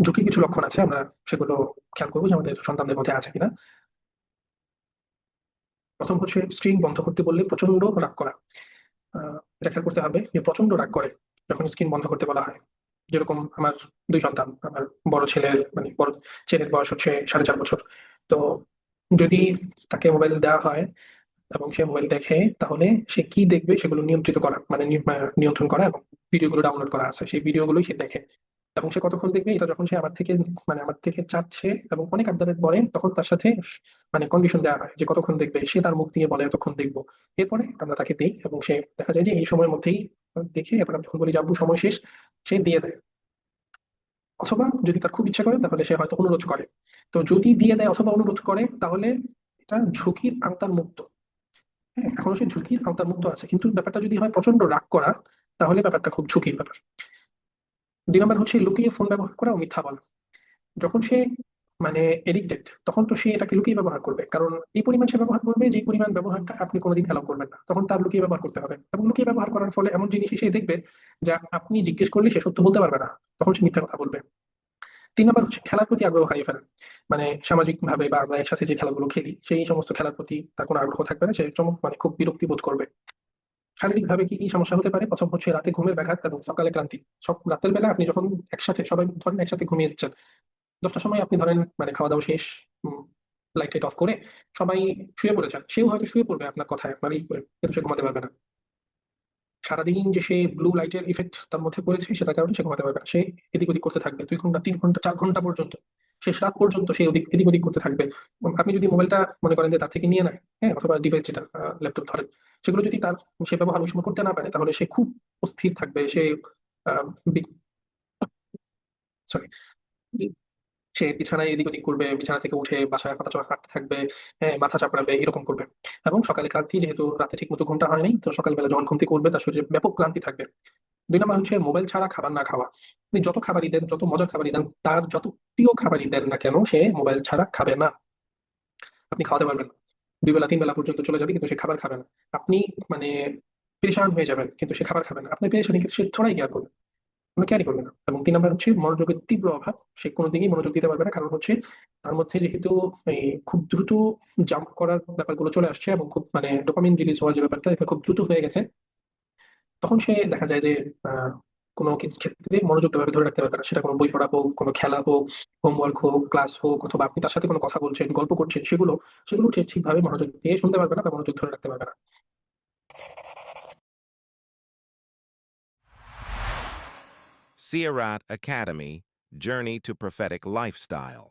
ঝুঁকির কিছু লক্ষণ আছে, আমরা সেগুলো খেয়াল করবো যে আমাদের সন্তানদের মধ্যে আছে কিনা। প্রথম হচ্ছে স্ক্রিন বন্ধ করতে বললে প্রচন্ড রাগ করা। এটা খেয়াল করতে হবে যে প্রচন্ড রাগ করে যখন স্ক্রিন বন্ধ করতে বলা হয়। যেরকম আমার দুই সন্তান, আমার বড় ছেলের মানে বড় ছেলের বয়স হচ্ছে 4.5 বছর। তো যদি তাকে মোবাইল দেওয়া হয় এবং সে মোবাইল দেখে, তাহলে সে কি দেখবে সেগুলো নিয়ন্ত্রিত করা, মানে নিয়ন্ত্রণ করা, এবং ভিডিওগুলো ডাউনলোড করা আছে সেই ভিডিওগুলোই সে দেখে। এবং সে কতক্ষণ দেখবে এটা যখন সে আমার থেকে চাচ্ছে এবং অনেক আবদারের পরে, তখন তার সাথে মানে কন্ডিশন দেওয়া হয় যে কতক্ষণ দেখবে, সে তার মুখ দিয়ে বলে এতক্ষণ দেখবো। এরপরে আমরা তাকে দিই এবং সে দেখা যায় যে এই সময়ের মধ্যেই দেখে, এরপর আমরা যখন বলি যে আব্বু সময় শেষ, সে দিয়ে দেয়। অথবা যদি তার খুব ইচ্ছা করে তাহলে সে হয়তো অনুরোধ করে। তো যদি দিয়ে দেয় অথবা অনুরোধ করে, তাহলে এটা ঝুঁকির আওতার মুক্ত। হ্যাঁ, এখনো সে ঝুঁকির আওতার মুক্ত আছে, কিন্তু ব্যাপারটা যদি হয় প্রচন্ড রাগ করা, তাহলে ব্যাপারটা খুব ঝুঁকির ব্যাপার। 2 নম্বর হচ্ছে লুকিয়ে ফোন ব্যবহার করা ও মিথ্যা বলা। যখন সে মানে এডিক্টেড, তখন তো সে এটাকে লুকিয়ে ব্যবহার করবে, কারণ এই পরিমাণ সে ব্যবহার করবে যে পরিমাণ ব্যবহারটা আপনি কোনোদিন অ্যালাউ করবেন না, তখন তার লুকিয়ে ব্যবহার করতে হবে। এবং লুকিয়ে ব্যবহার করার ফলে এমন জিনিস সে দেখবে যা আপনি জিজ্ঞেস করলে সে সত্য বলতে পারবে না, তখন সে মিথ্যা কথা বলবে। 3 নম্বর হচ্ছে খেলার প্রতি আগ্রহ হারিয়ে ফেলা। মানে সামাজিক ভাবে বা আমরা একসাথে যে খেলাগুলো খেলি সেই সমস্ত খেলার প্রতি তার কোনো আগ্রহ থাকবে না, সে মানে খুব বিরক্তি বোধ করবে। শারীরিক ভাবে কি কি সমস্যা হতে পারে? প্রথম হচ্ছে রাতে ঘুমের ব্যাঘাত এবং সকালে ক্লান্তি। সব রাতের বেলা আপনি যখন একসাথে সবাই ধরেন একসাথে ঘুমিয়ে যাচ্ছেন, 10টার সময় আপনি ধরেন মানে খাওয়া দাওয়া শেষ, লাইট টাইট অফ করে সবাই শুয়ে পড়েছেন, সেও হয়তো শুয়ে পড়বে আপনার কথায়, আপনার ই করে, কিন্তু সে ঘুমাতে পারবে না। সারাদিন যে সে ব্লু লাইটের ইফেক্ট তার মধ্যে পড়েছে, সেটার কারণে সে ঘুমাতে পারবে না। সে এদিক ওদিক করতে থাকবে 2 ঘন্টা, 3 ঘন্টা, 4 ঘন্টা পর্যন্ত, শেষ রাত পর্যন্ত সে এদিক ওদিক করতে থাকবে। আপনি যদি মোবাইলটা মনে করেন যে তার থেকে নিয়ে নেয়, হ্যাঁ, অথবা ডিভাইস যেটা ল্যাপটপ ধরেন, সেগুলো যদি সে ব্যবহার ওই সময় করতে না পারে, তাহলে সে খুব অস্থির থাকবে। সে সরি, সে বিছানায় এদিক ওদিক করবে, বিছানা থেকে উঠে বাসায় হাঁটাচলা হাঁটতে থাকবে, হ্যাঁ, মাথা চাপড়াবে, এরকম করবে। এবং সকালে ক্লান্তি, যেহেতু রাতে ঠিক মতো ঘুমটা হয়নি, তো সকালবেলা যখন ঘুম থেকে উঠবে তার শরীরে ব্যাপক ক্লান্তি থাকবে। 2 নম্বর হচ্ছে মোবাইল ছাড়া খাবার না খাওয়া। আপনি যত খাবারই দেন, যত মজার খাবারই দেন, তার যত প্রিয় খাবারই দেন না কেন, সে মোবাইল ছাড়া খাবে না। আপনি খাওয়াতে পারবেন না, 2 বেলা 3 বেলা পর্যন্ত চলে যাবে, কিন্তু সে খাবার খাবে না। আপনি মানে পেরেশান হয়ে যাবেন, কিন্তু সে খাবার খাবে না। আপনার পেরেশানি কিন্তু সে থোড়াই কেয়ার করবে, কোনো কেয়ারই করবে না। এবং 3 নম্বর হচ্ছে মনোযোগের তীব্র অভাব। সে কোনো দিকেই মনোযোগ দিতে পারবে না, কারণ হচ্ছে তার মধ্যে যেহেতু এই খুব দ্রুত জাম্প করার ব্যাপারগুলো চলে আসছে, এবং খুব মানে ডোপামিন রিলিজ হওয়ার যে ব্যাপারটা, এটা খুব দ্রুত হয়ে গেছে। তখন সে দেখা যায় যে আহ, কোনো কিছু ক্ষেত্রে মনোযোগটা ভাবে ধরে রাখতে পারবে না, সেটা কোনো বই পড়া হোক, কোনো খেলা হোক, হোমওয়ার্ক হোক, ক্লাস হোক, অথবা আপনি তার সাথে কোনো কথা বলছেন, গল্প করছেন, সেগুলো সেগুলো সে ঠিকভাবে মনোযোগ দিয়ে শুনতে পারবে না বা মনোযোগ ধরে রাখতে পারবে না। Sierrat Academy, Journey to Prophetic Lifestyle.